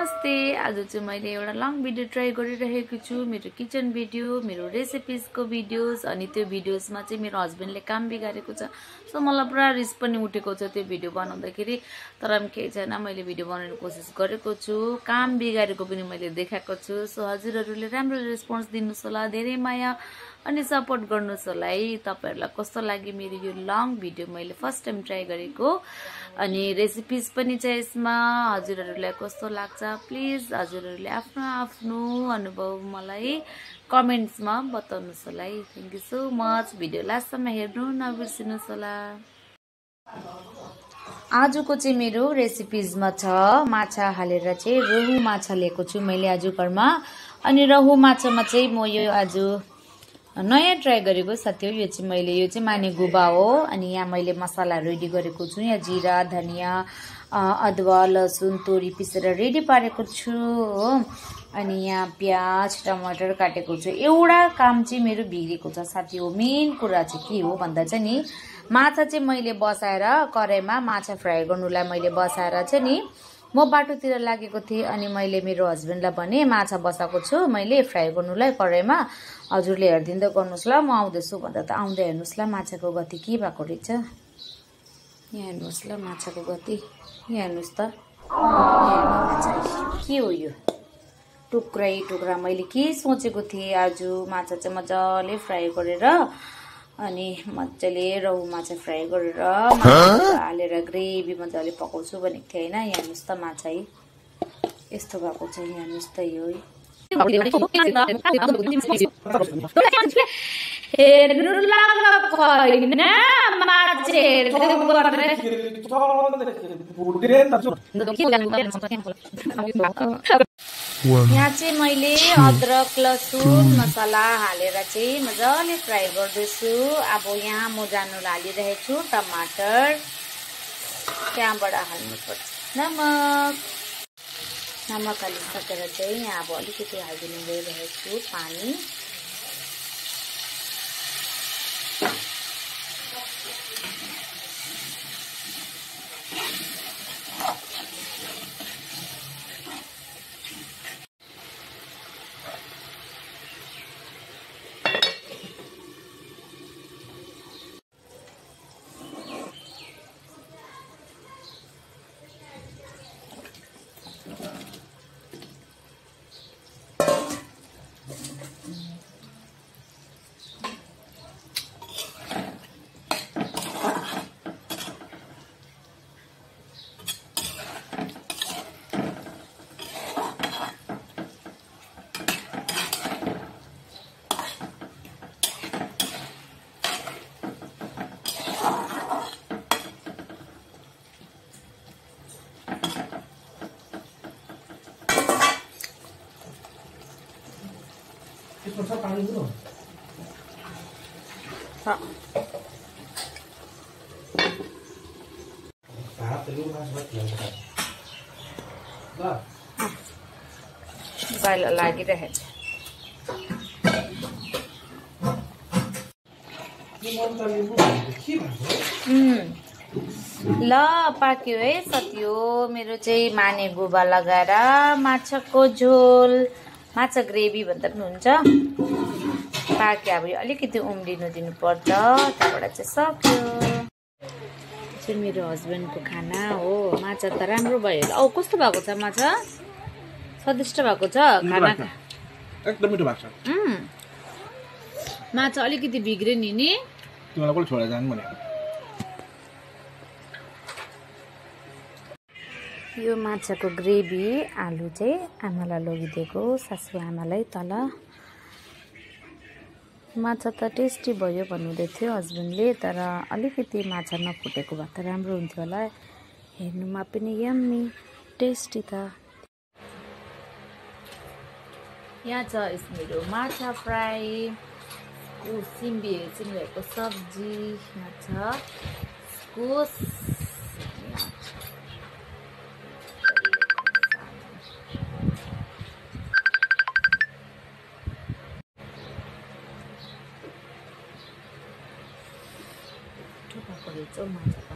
नमस्ते। आज चाहिँ मैले एउटा लङ भिडियो ट्राई गरिरहेको छु, मेरो किचन भिडियो, मेरो रेसिपिजको भिडियोज। अनि त्यो भिडियोजमा चाहिँ मेरो हस्बेन्डले काम बिगारेको छ, सो मलाई पुरा रिस पनि उठेको छ त्यो भिडियो बनाउँदाखेरि। तर पनि केही छैन, मैले भिडियो बनाउने कोसिस गरेको छु, काम बिगारेको पनि मैले देखाएको छु। सो हजुरहरूले राम्रो रेस्पोन्स दिनुहोस् होला, धेरै माया अनि सपोर्ट गर्नुहोस् होला है। तपाईहरुलाई कस्तो लाग्यो मेरो यो लङ भिडियो, मैले फर्स्ट टाइम ट्राई गरेको। अनि रेसिपिज पनि छ यसमा, हजुरहरूलाई कस्तो लाग्छ प्लिज हजुरहरूले आफ्नो आफ्नो अनुभव मलाई कमेन्ट्समा बताउनुहोस् होला है। Thank you so much. Video लास्टसम्म हेर्नु नबिर्सिनुहोस् होला। आजको चाहिँ मेरो रेसिपिजमा छ माछा हालेर चाहिँ रोहु माछा लिएको छु मैले आज घरमा। अनि रोहु माछामा चाहिँ म यो आज नयाँ ट्राई गरेको साथी हो। यो चाहिँ माने गुबा हो। अनि यहाँ मैले मसला रेडी गरेको छु। यहाँ जिरा, धनिया, अदुवा, लसुन, तोरी पिसेर रेडी पारेको छु हो। अनि यहाँ प्याज, टमाटर काटेको छु। एउटा काम चाहिँ मेरो बिग्रेको छ साथी हो। मेन कुरा चाहिँ के हो भन्दा चाहिँ नि, माछा चाहिँ मैले बसाएर कराईमा माछा फ्राई गर्नुलाई मैले बसाएर चाहिँ नि म बाटोतिर लागेको थिएँ। अनि मैले मेरो हस्बेन्डलाई भने माछा बसाएको छु मैले फ्राई गर्नुलाई कराईमा, हजुरले हेरिदिँदै गर्नुहोस् ल, म आउँदैछु भन्दा त आउँदै हेर्नुहोस् ल माछाको गति के भएको रहेछ। यहाँ हेर्नुहोस् ल माछाको गति, यहाँ हेर्नुहोस् त, के हो यो टुक्रै टुक्रा। मैले के सोचेको थिएँ आज माछा चाहिँ मजाले फ्राई गरेर, अनि मजाले रोहु माछा फ्राई गरेर हालेर ग्रेभी मजाले पकाउँछु भनेको थिएँ होइन। यहाँ हेर्नुहोस् त माछा है यस्तो भएको छ। यहाँ हेर्नुहोस् त यो यहाँ चाहिँ मैले अदरक लसुन मसला हालेर चाहिँ मजाले फ्राई गर्दैछु। अब यहाँ म जानु हालिरहेको छु टमाटर, त्यहाँबाट हाल्नुपर्छ नमक। नमक हालिसकेर चाहिँ यहाँ अब अलिकति हालिदिनु गइरहेको छु पानी। बाइला लागिरहेछ। ल पाक्यो है सत्यो मेरो चाहिँ माने गुबा लगाएर माछाको झोल, माछा ग्रेभी भन्दा पनि हुन्छ। पाक्यो, अब यो अलिकति उम्लिनु दिनुपर्छ, त्यहाँबाट चाहिँ सक्यो। चाहिँ मेरो हस्बेन्डको खाना हो। माछा त राम्रो भयो। औ कस्तो भएको छ माछा? स्वादिष्ट भएको छ खाना, एकदम मिठो भएको छ। माछा अलिकति बिग्रे नि तिमीलाई कसले छोडेर जानु भने। यो माछाको ग्रेभी आलु चाहिँ आमालाई लगिदिएको, सासू आमालाई तल। माछा त टेस्टी भयो भन्नुहुँदै थियो हस्बेन्डले, तर अलिकति माछा नफुटेको भए त राम्रो हुन्थ्यो होला। हेर्नुमा पनि यम्मी टेस्टी त। यहाँ छ मेरो माछा फ्राई, सिम्बीहरूको सब्जी, माछा इस्कुस, Coba aku lihat, oh mantap.